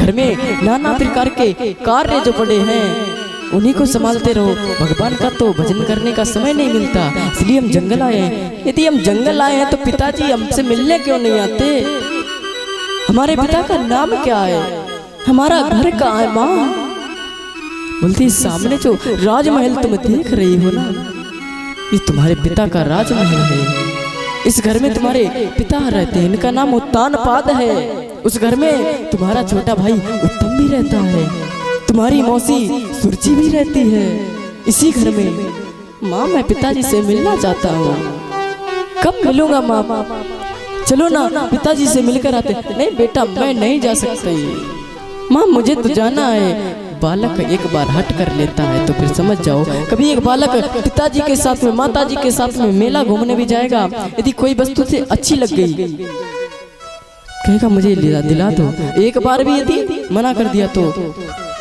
घर में नाना प्रकार के कार्य जो पड़े हैं उन्हीं को संभालते रहो। भगवान का तो भजन करने का समय नहीं मिलता, इसलिए हम जंगल आए हैं। यदि हम जंगल आए हैं तो पिताजी हमसे मिलने क्यों नहीं आते? हमारे पिता का नाम क्या है? हमारा घर कहाँ है माँ? बोलती सामने जो राजमहल तुम देख रही हो ना, ये तुम्हारे पिता का राजमहल है। इस घर में तुम्हारे पिता रहते हैं, इनका नाम उत्तानपाद है। उस घर में तुम्हारा छोटा भाई उत्तम भी रहता है, तुम्हारी मौसी सुरुचि भी रहती है इसी घर में। माँ मैं पिताजी से मिलना चाहता हूँ। कब मिलूंगा माँ? चलो ना पिताजी से मिलकर आते। नहीं बेटा मैं नहीं जा सकती माँ, मुझे तो जाना है। बालक एक बार हट कर लेता है तो फिर समझ जाओ, कभी एक बालक पिताजी के साथ में माताजी के साथ में मेला घूमने भी जाएगा। यदि कोई वस्तु से अच्छी लग गई कहेगा मुझे दिला दो। एक बार भी यदि मना कर दिया तो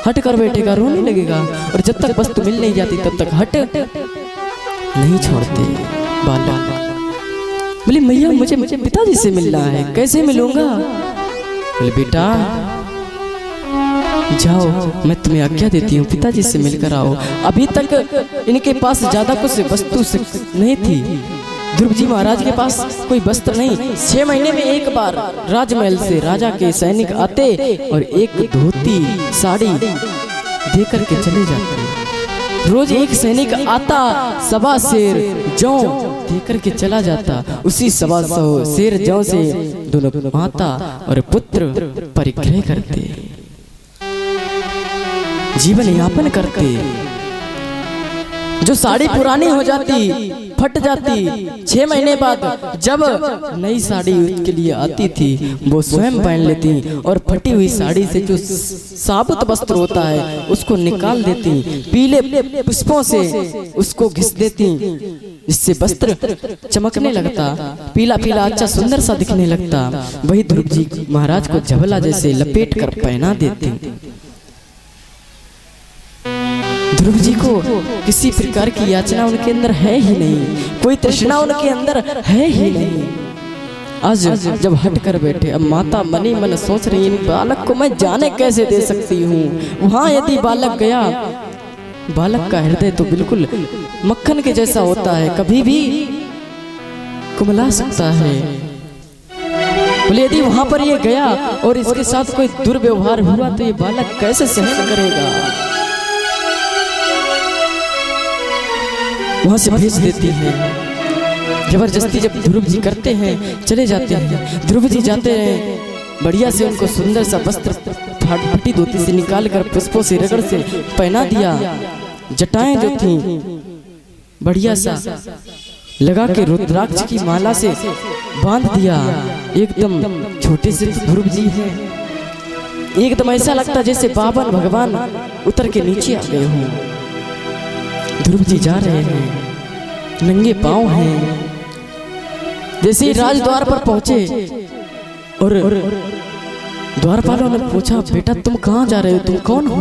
हट कर बैठेगा, रोने लगेगा। और जब तक वस्तु मिल नहीं जाती तब तक हट नहीं छोड़ते बालक। बोले मैया मुझे पिताजी से मिलना है, कैसे मिलूंगा? बोले बेटा जाओ मैं तुम्हें आज्ञा देती हूँ, पिताजी से मिलकर आओ। अभी तक इनके पास ज्यादा कुछ वस्तु नहीं थी। ध्रुव जी महाराज के पास कोई वस्त्र नहीं। 6 महीने में एक बार राजमहल से राजा के सैनिक आते और एक धोती साड़ी दे करके चले जाते। रोज एक सैनिक आता, सवा शेर जौ दे करके चला जाता। उसी सवा शेर जौ से दोनों माता और पुत्र परिग्रह करते, जीवन यापन करते। जो साड़ी पुरानी हो जाती, फट जाती, 6 महीने बाद जब नई साड़ी उसके लिए आती थी वो स्वयं पहन लेती और फटी हुई साड़ी से जो साबुत वस्त्र होता है उसको निकाल देती, पीले पुष्पों से उसको घिस देती, जिससे वस्त्र चमकने लगता, पीला पीला अच्छा सुंदर सा दिखने लगता। वही ध्रुव जी महाराज को झबला जैसे लपेट कर पहना देती। ध्रुव जी को किसी प्रकार की याचना उनके अंदर है ही नहीं, कोई तृष्णा उनके अंदर है ही नहीं। आज जब हट कर बैठे, अब माता मनी मन सोच रही इन बालक को मैं जाने कैसे दे सकती हूँ। वहां यदि बालक गया, बालक का हृदय तो बिल्कुल मक्खन के जैसा होता है, कभी भी कुमला सकता है। बोले यदि वहां पर ये गया और इसके साथ कोई दुर्व्यवहार हुआ तो ये बालक कैसे सहन करेगा? वहां से भेज देती है जबरदस्ती। जब ध्रुव जी करते हैं चले जाते हैं। ध्रुव जी जाते हैं, बढ़िया से उनको सुंदर सा वस्त्र फटी धोती से निकाल कर पुष्पों से रगड़ से पहना दिया। जटाएं जो थी बढ़िया सा लगा के रुद्राक्ष की माला से बांध दिया। एकदम छोटे से ध्रुव जी है, एकदम ऐसा लगता जैसे बावन भगवान उतर के नीचे आ गए हों। ध्रुव जी जा रहे हैं, नंगे पांव हैं। जैसे ही राजद्वार पर पहुंचे और द्वारपालों ने पूछा बेटा तुम कहाँ जा रहे हो, तुम कौन हो?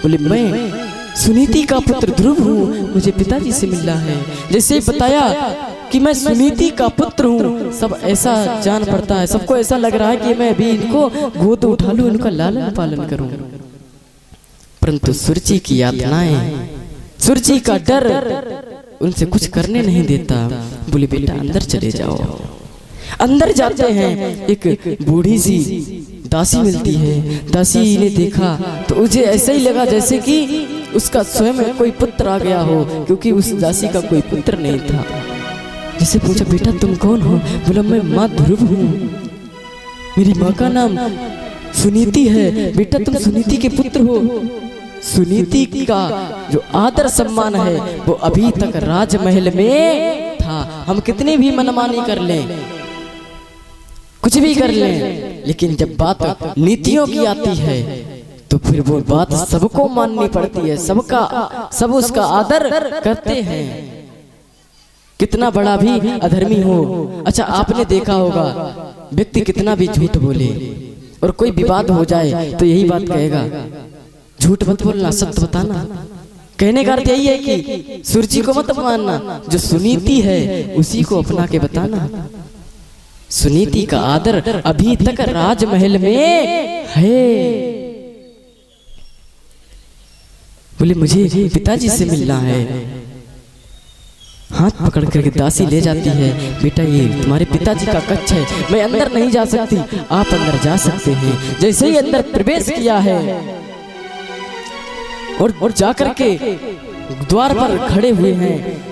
बोले मैं सुनीति का पुत्र ध्रुव हूँ, मुझे पिताजी से मिलना है। जैसे ही बताया कि मैं सुनीति का पुत्र हूँ, सब ऐसा जान पड़ता है, सबको ऐसा लग रहा है कि मैं अभी इनको गोद उठा लूं, इनका लालन पालन करूं। परंतु सुरुचि की यातनाएं, सुरुचि का डर उनसे कुछ करने नहीं देता। बोले बेटा अंदर चले जाओ। अंदर जाते हैं, एक बूढ़ी सी दासी मिलती है। दासी ने देखा तो उसे ऐसा ही लगा जैसे कि उसका स्वयं कोई पुत्र आ गया हो, क्योंकि उस दासी का कोई पुत्र नहीं था। जिसे पूछा बेटा तुम कौन हो? बोला मैं माँ ध्रुव हूँ, मेरी माँ का नाम सुनीति है। बेटा तुम सुनीति के पुत्र हो। सुनीति का जो आदर सम्मान है वो अभी तक राजमहल में था। हम कितनी भी मनमानी कर लें, कुछ भी कर लें, लेकिन जब बात नीतियों की आती है तो फिर वो बात सबको माननी पड़ती है। सब उसका आदर करते हैं, कितना बड़ा भी अधर्मी हो। अच्छा आपने देखा होगा व्यक्ति कितना भी झूठ बोले और कोई विवाद हो जाए तो यही बात कहेगा झूठ मत बोलना, सत्य बताना। कहने का अर्थ यही है कि सुरुचि को मत मानना, जो सुनीति है उसी को अपना के बताना। सुनीति का आदर अभी तक राजमहल में है। बोले मुझे पिताजी से मिलना है। हाथ पकड़ करके दासी ले जाती है, बेटा ये तुम्हारे पिताजी का कक्ष है, मैं अंदर नहीं जा सकती, आप अंदर जा सकते हैं। जैसे ही अंदर प्रवेश किया है और जाकर के द्वार पर खड़े हुए हैं,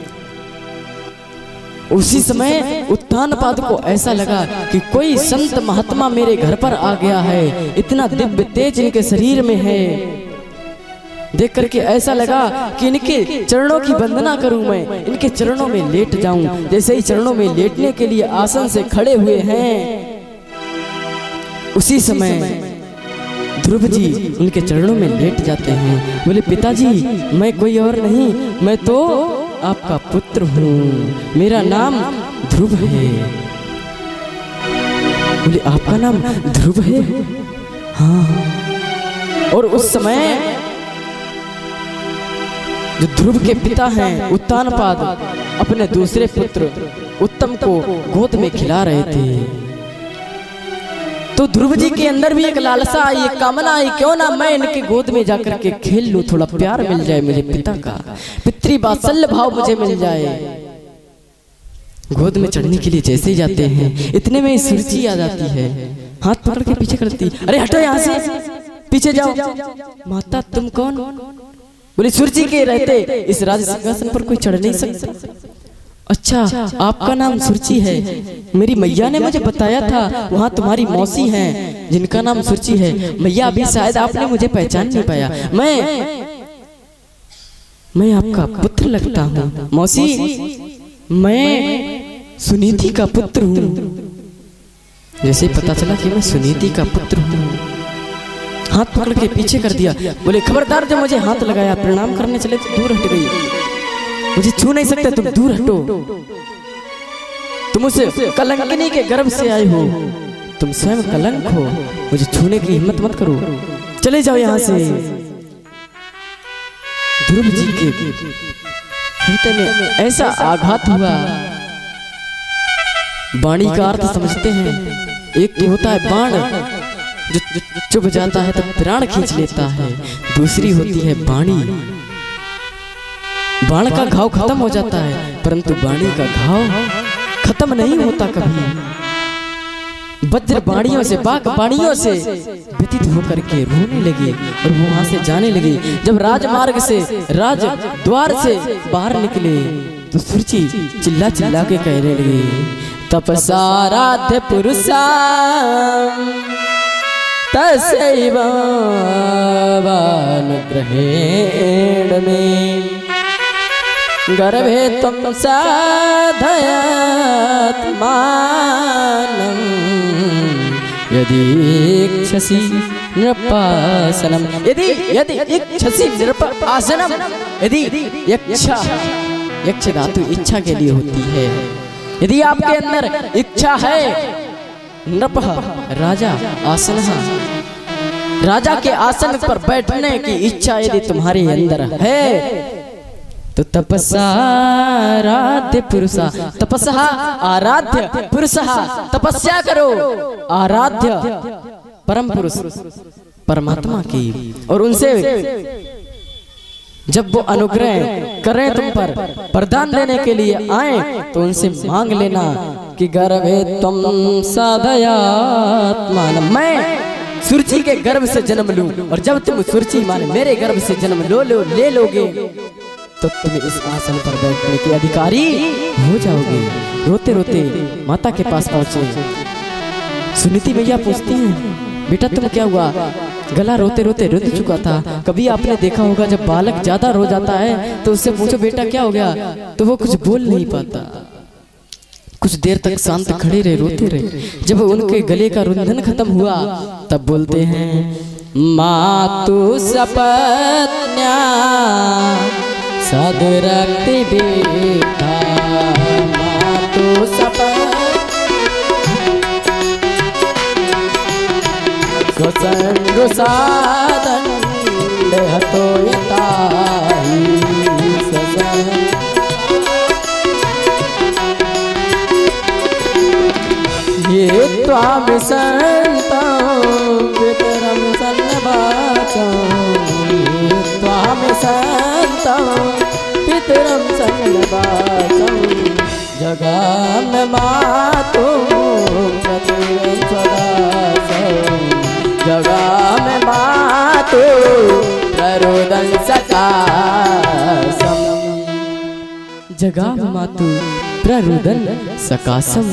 उसी समय उत्तानपाद को ऐसा लगा कि कोई संत महात्मा मेरे घर पर आ गया है, इतना दिव्य तेज इनके शरीर में है। देख करके ऐसा लगा कि इनके चरणों की वंदना करूं, मैं इनके चरणों में लेट जाऊं। जैसे ही चरणों में लेटने के लिए आसन से खड़े हुए हैं, उसी समय ध्रुव जी उनके चरणों में लेट जाते हैं। बोले पिताजी मैं कोई और नहीं, मैं तो आपका पुत्र हूँ, मेरा नाम ध्रुव है। बोले आपका नाम ध्रुव है? हाँ। और उस समय जो ध्रुव के पिता हैं उत्तानपाद अपने दूसरे पुत्र उत्तम को गोद में खिला रहे थे, तो ध्रुव जी के अंदर भी एक लालसा आई, एक कामना आई, क्यों ना मैं इनके गोद में जाकर के खेल लूं, थोड़ा प्यार मिल जाए मुझे पिता का, पितृवात्सल्य भाव मुझे मिल जाए। गोद में चढ़ने के लिए जैसे ही जाते हैं, इतने में सुरुचि आ जाती है, हाथ पकड़ के पीछे करती, अरे हटो यहाँ से, पीछे जाओ। माता तुम कौन? बोले सुरुचि के रहते इस राज सिंहासन पर कोई चढ़ नहीं सकता। अच्छा आपका नाम सुरुचि है, मेरी मैया ने मुझे बताया था वहाँ तुम्हारी मौसी हैं जिनका नाम सुरुचि है। मैया अभी शायद आपने मुझे पहचान नहीं पाया, मैं आपका पुत्र लगता हूँ। मौसी मैं सुनीति का पुत्र हूँ। जैसे पता चला कि मैं सुनीति का पुत्र हूँ, हाथ पकड़ के पीछे कर दिया। बोले खबरदार, जब मुझे हाथ लगाया प्रणाम करने चले तो दूर हट गई, मुझे छू नहीं सकते, तुम दूर हटो, तुम उस कलंकिनी के गर्भ से आए हो, तुम स्वयं कलंक हो, मुझे छूने की हिम्मत मत करो, चले जाओ यहाँ से। ध्रुव जी के हृदय में ऐसा आघात हुआ। वाणी का अर्थ समझते हैं, एक तो होता है बाण जो चुभ जाता है तो प्राण खींच लेता है, दूसरी होती है वाणी। बाण का घाव खत्म हो जाता है, परंतु वाणी का घाव खत्म नहीं होता कभी। वज्र बाणियों से, बाक बाणियों से व्यतीत होकर के रोने लगी और वो वहां से जाने लगी। जब राजमार्ग से, राज द्वार से बाहर निकले तो सुरुचि चिल्ला चिल्ला के कहने लगी, तपसाराध्य पुरुषा तस्यैवानुग्रहेण में गर्भे त्वं साधयात्मानं यदि इच्छसि नृपासनम। यदि इच्छसि नृपासनम, यदि यक्ष धातु इच्छा के लिए होती है। यदि आपके अंदर इच्छा है, नृपः राजा आसन, राजा के आसन पर बैठने की इच्छा यदि तुम्हारे अंदर है तो तपस्याराध्य पुरुषा, तपस्या आराध्य पुरुषा, तपस्या करो आराध्य परम पुरुष परमात्मा की, और उनसे जब वो अनुग्रह करें तुम पर, वरदान देने के लिए आए तो उनसे मांग लेना कि गर्भे त्वं साधयात्मानं, मैं सुरुचि के गर्भ से जन्म लूं, और जब तुम सुरुचि माने मेरे गर्भ से जन्म ले लोगे तो तुम इस आसन पर बैठने के अधिकारी हो जाओगे। रोते रोते माता के पास पहुंचे। सुनीति मैया पूछती हैं, बेटा तुम क्या हुआ? गला रोते रोते रुंध चुका था। कभी आपने देखा होगा जब बालक ज्यादा रो जाता है तो उससे पूछो बेटा क्या हो गया, तो वो कुछ बोल नहीं पाता। कुछ देर तक शांत खड़े रहे, रोते रहे। जब उनके गले का रुंधन खत्म हुआ तब बोलते हैं, मातु सपत्न्या सदुरक्ति बेटा, मातु सपत्न्या स्वसंग साधन हतो यताहि स्वसंग। ये त्वां संतं पितरं सन्नवाचं, ये त्वां जगाम मातु प्ररुदन सकासम, जगाम मातु प्ररुदन सकासम।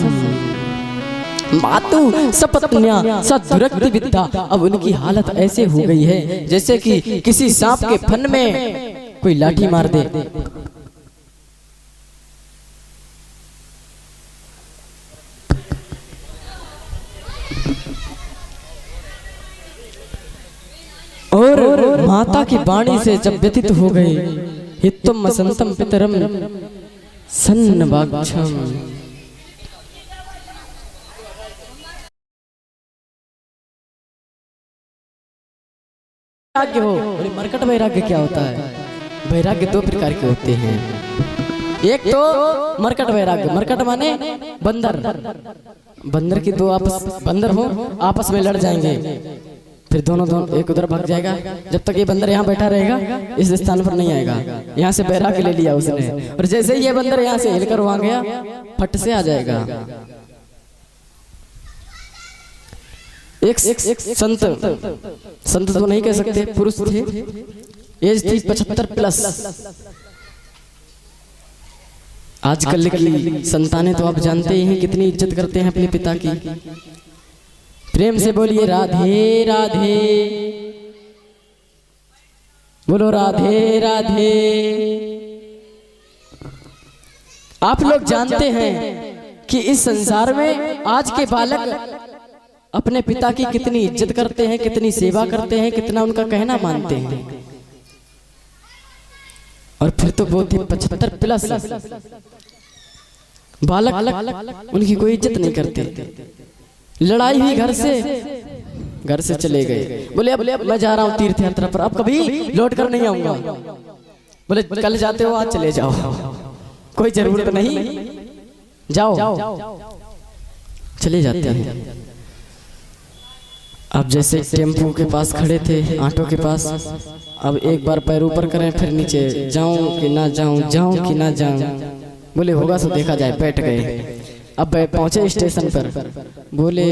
मातु सपत्न्या सदुरक्ति विद्या। अब उनकी हालत ऐसे हो गई है जैसे कि किसी सांप के फन में कोई लाठी मार दे। और माता की वाणी से जब व्यतीत हो गए, हित्तम मसंतम पितरम सन्नवाक्षम। वैराग्य हो। मरकट वैराग्य क्या होता है? वैराग्य दो प्रकार के होते हैं। एक तो मरकट वैराग्य, मरकट माने बंदर। बंदर की दो आपस बंदर हो, आपस में लड़ जाएंगे, फिर दोनों एक उधर भाग जाएगा। जब तक ये बंदर यहाँ बैठा रहेगा इस स्थान पर नहीं आएगा। यहाँ से वैराग्य ले लिया उसने, और जैसे ही ये बंदर यहाँ से हिलकर वहां गया, फट से आ जाएगा। एक संत तो नहीं कह सकते, पुरुष थे, एज थी 75+। आजकल की संतानें तो आप जानते ही हैं कितनी इज्जत करते हैं अपने पिता की। प्रेम से बोलिए राधे राधे, बोलो राधे राधे। आप लोग जानते हैं कि इस संसार में आज के बालक अपने पिता की कितनी इज्जत करते हैं, कितनी सेवा करते हैं, कितना उनका कहना मानते हैं। और फिर तो वो थे 75+। बालक उनकी कोई इज्जत नहीं करते। लड़ाई हुई घर से चले गए। बोले अब मैं जा रहा हूँ तीर्थ यात्रा पर, अब कभी लौट कर नहीं आऊंगा। बोले कल जाते हो, आज चले जाओ, कोई जरूरत नहीं, जाओ। चले जाते हैं। अब जैसे टेम्पो के पास खड़े थे, ऑटो के पास, अब एक बार पैर ऊपर करें फिर नीचे, जाऊं कि ना जाऊं, जाऊं कि ना जाऊं। बोले होगा तो देखा जाए, बैठ गए। अब पहुंचे स्टेशन पर, बोले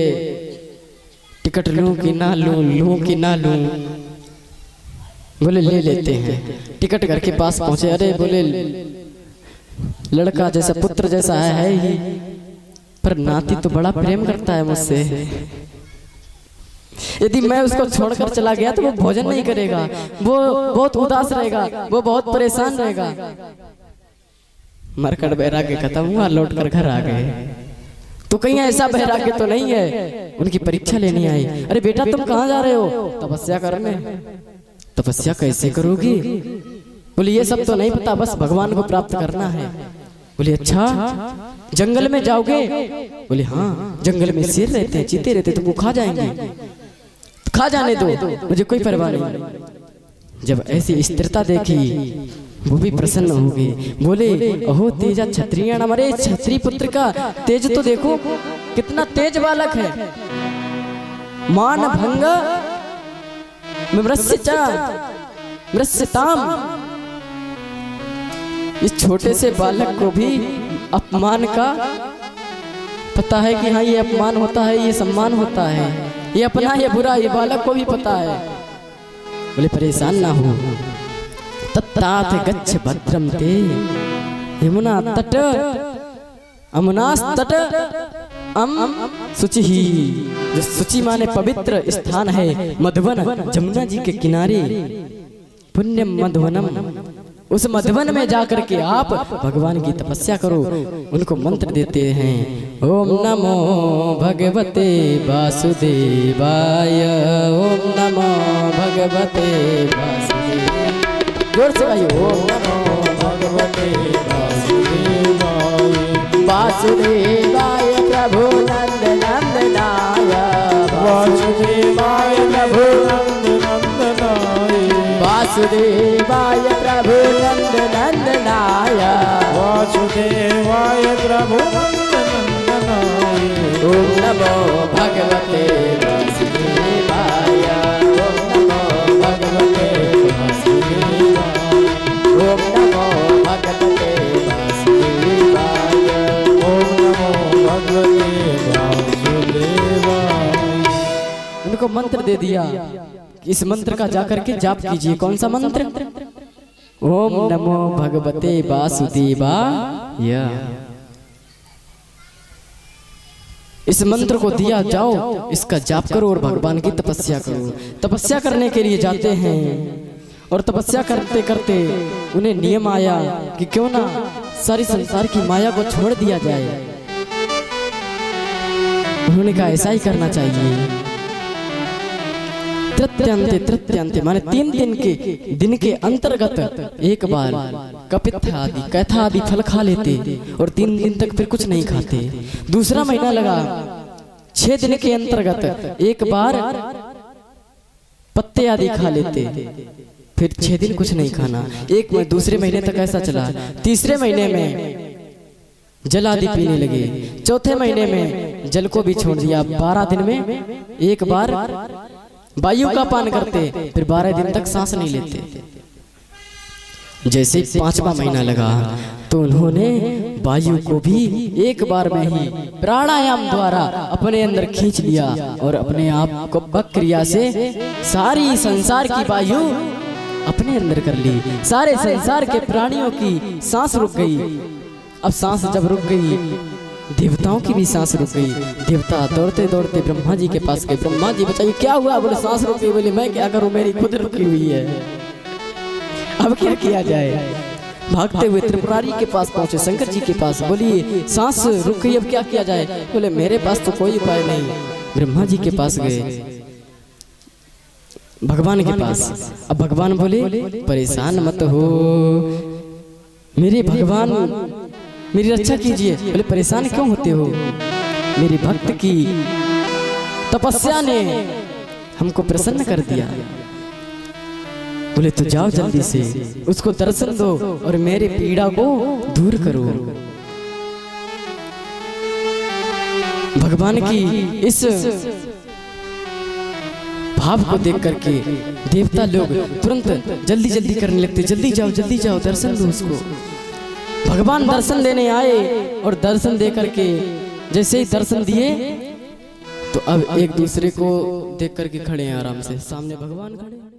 टिकट लूं कि ना लूं, लूं कि ना लूं। बोले ले लेते हैं। टिकट घर के पास पहुंचे, अरे बोले लड़का जैसा पुत्र जैसा है ही, पर नाती तो बड़ा प्रेम करता है मुझसे। यदि मैं उसको छोड़कर चला गया तो वो भोजन नहीं करेगा, वो बहुत उदास रहेगा, वो बहुत परेशान रहेगा। मरकट वैराग्य खत्म हुआ, लौटकर घर आ गए। तो कहीं ऐसा वैराग्य तो नहीं है, उनकी परीक्षा लेनी आई। अरे बेटा तुम कहाँ जा रहे हो? तपस्या करने। तपस्या कैसे करोगी? बोले ये सब तो नहीं पता, बस भगवान को प्राप्त करना है। बोले अच्छा, जंगल में जाओगे? बोले हाँ, जंगल में शेर रहते हैं, चीते रहते, तुमको खा जाएंगे। खा जाने दो, मुझे कोई परवाह नहीं। जब ऐसी स्थिरता देखी वो भी प्रसन्न हो गए। बोले अहो तेजा क्षत्रिय नाम, अरे क्षत्रिय पुत्र का तेज तो देखो, कितना तेज बालक है। मान भंग मृस्यताम, इस छोटे से बालक को भी अपमान का पता है कि हाँ ये अपमान होता है, ये सम्मान होता है, ये अपना ये बुरा, ये बालक को भी पता है। बोले परेशान ना हो। तत्तात गच्छ भद्रम ते यमुना तट अमुनास तट अम शुचि। जो शुचि माने पवित्र स्थान है, मधुवन, जमुना जी के किनारे। पुण्यम मधुवनम, उस मधुवन में जाकर के आप भगवान की तपस्या करो। उनको मंत्र देते हैं, ओम नमो भगवते वासुदेवाय, ओम नमो भगवते वासुदेवाय। जोर से गाइए, ओम नमो भगवते वासुदेवाय, वासुदेवाय प्रभु नंद नंदनाय, वासुदेवाय प्रभु नंद नंदनाय, वासुदेवाय प्रभु नंद नंदनाय, वासुदेवाय प्रभु नंद नंदनाय। ओम नमो भगवते वासुदेवाय, ओम नमो भगवते वासुदेवाय, ओम नमो भगवते वासुदेवाय, ओम नमो भगवते वासुदेवाय। उनको मन मंत्र दे दिया, इस मंत्र का जाकर के जाप कीजिए। कौन सा मंत्र? ओम नमो भगवते वासुदेवाय। इस मंत्र को दिया, जाओ इसका जाप करो और भगवान की तपस्या करो। तपस्या करने के लिए जाते हैं और तपस्या करते करते उन्हें नियम आया कि क्यों ना सारी संसार की माया को छोड़ दिया जाए। उन्होंने कहा ऐसा ही करना चाहिए। तृतीयांते माने 3 दिन के अंतर्गत एक बार कपित्था आदि कैथा आदि फल खा लेते और 3 दिन तक फिर कुछ नहीं खाते। दूसरा महीना लगा, 6 दिन के अंतर्गत एक बार पत्ते आदि खा लेते, फिर 6 दिन कुछ नहीं खाना। दूसरे महीने तक ऐसा चला। तीसरे महीने में जल आदि पीने लगे। चौथे महीने में जल को भी छोड़ दिया। 12 दिन में एक बार वायु का पान करते, फिर 12 दिन तक सांस नहीं लेते। जैसे 5वां महीना लगा तो उन्होंने वायु को भी एक बार में ही प्राणायाम द्वारा अपने अंदर खींच लिया और अपने आप को बक क्रिया से सारी संसार की वायु अपने अंदर कर ली। सारे संसार के प्राणियों की सांस रुक गई। अब सांस जब रुक गई, देवताओं की भी सांस रुक गई। देवता दौड़ते दौड़ते ब्रह्मा जी के पास गए। ब्रह्मा जी बताइए क्या हुआ? बोले सांस रुक गई। बोले मैं क्या करूं, मेरी खुद रुकी हुई है, अब क्या किया जाए? भागते हुए त्रिपुरारी के पास पहुंचे, शंकर जी के पास। बोलिए सांस रुक गई, अब क्या किया जाए? बोले मेरे पास तो कोई उपाय नहीं। ब्रह्मा जी के पास गए, भगवान के पास। अब भगवान बोले परेशान मत हो मेरे भगवान, मेरी रक्षा कीजिए। बोले परेशान क्यों होते हो? मेरे भक्त की तपस्या ने हमको प्रसन्न कर दिया। बोले तो जाओ जल्दी से उसको दर्शन दो और मेरे पीड़ा को दूर करो। भगवान की इस भाव को देख करके देवता लोग तुरंत जल्दी जल्दी करने लगते। जल्दी जाओ दर्शन दो उसको। भगवान दर्शन देने आए और दर्शन दे करके जैसे ही दर्शन दिए तो अब एक दूसरे को देख करके खड़े हैं आराम से। सामने भगवान खड़े।